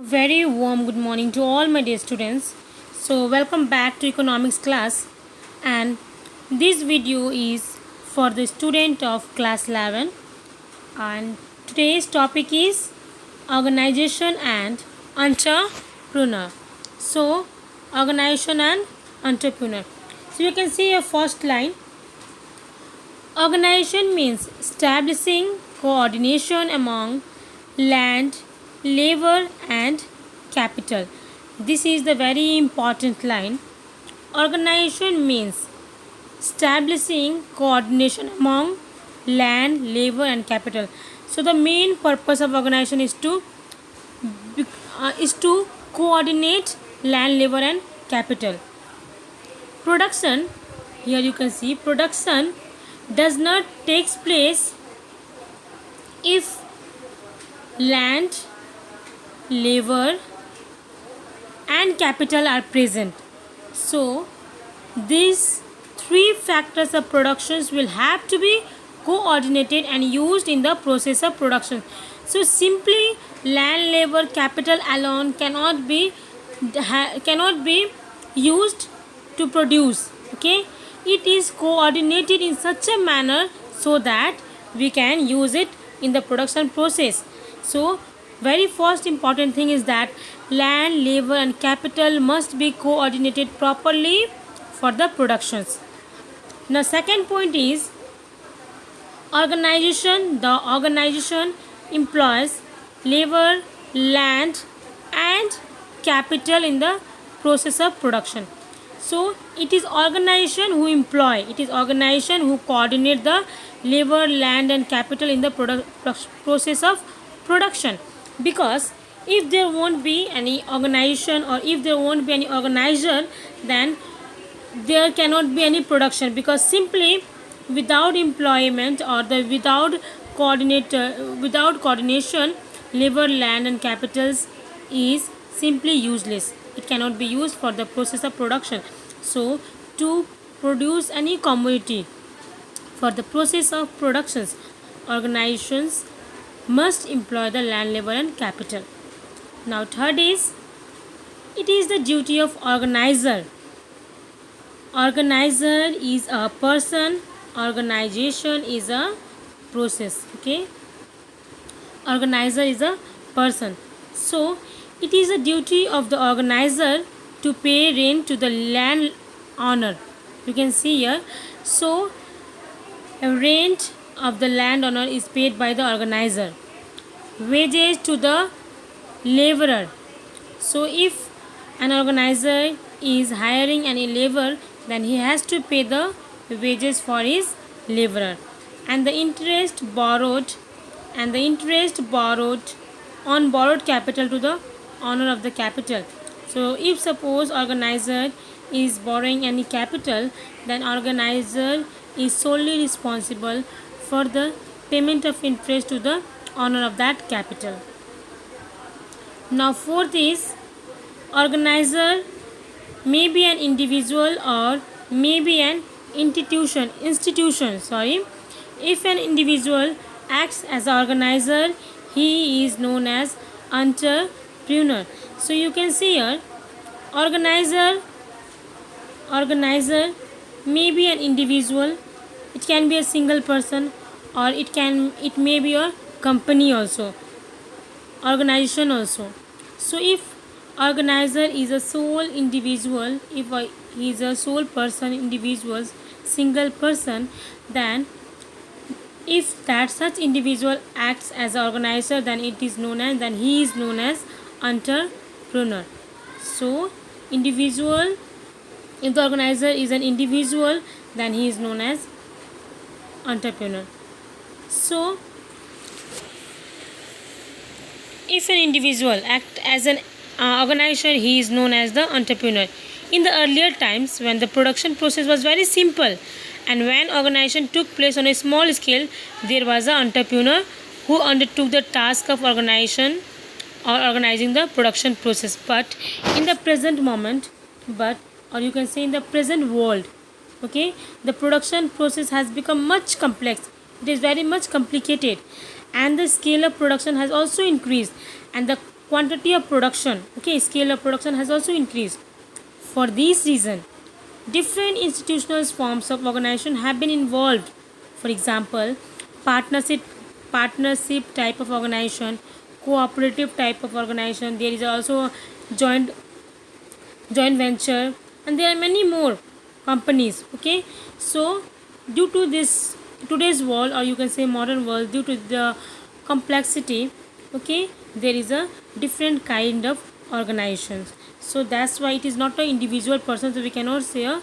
Very warm good morning to all my dear students. So, welcome back to economics class, and this video is for the student of class 11, and today's topic is organization and entrepreneur. So, organization and entrepreneur. So, you can see your first line. Organization means establishing coordination among land, labor, and capital. This is the very important line. Organization means establishing coordination among land, labor, and capital. So the main purpose of organization is to coordinate land, labor, and capital. Production, here you can see production does not takes place if land, labor, and capital are present. So these three factors of productions will have to be coordinated and used in the process of production. So simply land, labor, capital alone cannot be used to produce. Okay, it is coordinated in such a manner so that we can use it in the production process. So very first important thing is that land, labor, and capital must be coordinated properly for the productions. Now second point is organization. The organization employs labor, land, and capital in the process of production. So it is organization who employ, it is organization who coordinate the labor, land, and capital in the process of production. Because if there won't be any organization, or if there won't be any organizer, then there cannot be any production, because simply without employment, or the without coordination, labor, land, and capitals is simply useless. It cannot be used for the process of production. So to produce any commodity, for the process of productions, organizations must employ the land, labor, and capital. Now third is, it is the duty of organizer. Organizer is a person, organization is a process. Okay, organizer is a person. So it is a duty of the organizer to pay rent to the land owner. You can see here. So a rent of the landowner is paid by the organizer. Wages to the laborer. So if an organizer is hiring any labor, then he has to pay the wages for his laborer. And the interest borrowed on borrowed capital to the owner of the capital. So if suppose organizer is borrowing any capital, then organizer is solely responsible for the payment of interest to the owner of that capital. Now fourth is, organizer may be an individual or may be an institution. If an individual acts as an organizer, he is known as entrepreneur. So you can see here, organizer may be an individual, it can be a single person, or it may be a company also, organization also. So if organizer is a sole individual, if he is a sole person, individual, single person, then if that such individual acts as an organizer, then he is known as entrepreneur. So individual, if the organizer is an individual, then he is known as entrepreneur. So if an individual acts as an organizer, he is known as the entrepreneur. In the earlier times, when the production process was very simple and when organization took place on a small scale, there was an entrepreneur who undertook the task of organization or organizing the production process. But in the present moment, or you can say in the present world, okay, the production process has become much complex. It is very much complicated, and the scale of production has also increased, and the quantity of production, okay, scale of production has also increased. For this reason, different institutional forms of organization have been involved. For example, partnership partnership type of organization, cooperative type of organization, there is also joint joint venture, and there are many more companies, okay. So due to this today's world, or you can say modern world, due to the complexity, okay, there is a different kind of organizations. So that's why it is not an individual person, so we cannot say a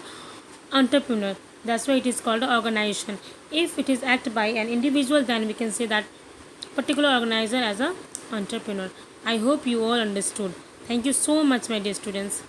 entrepreneur. That's why it is called a organization. If it is act by an individual, then we can say that particular organizer as a entrepreneur. I hope you all understood. Thank you so much, my dear students.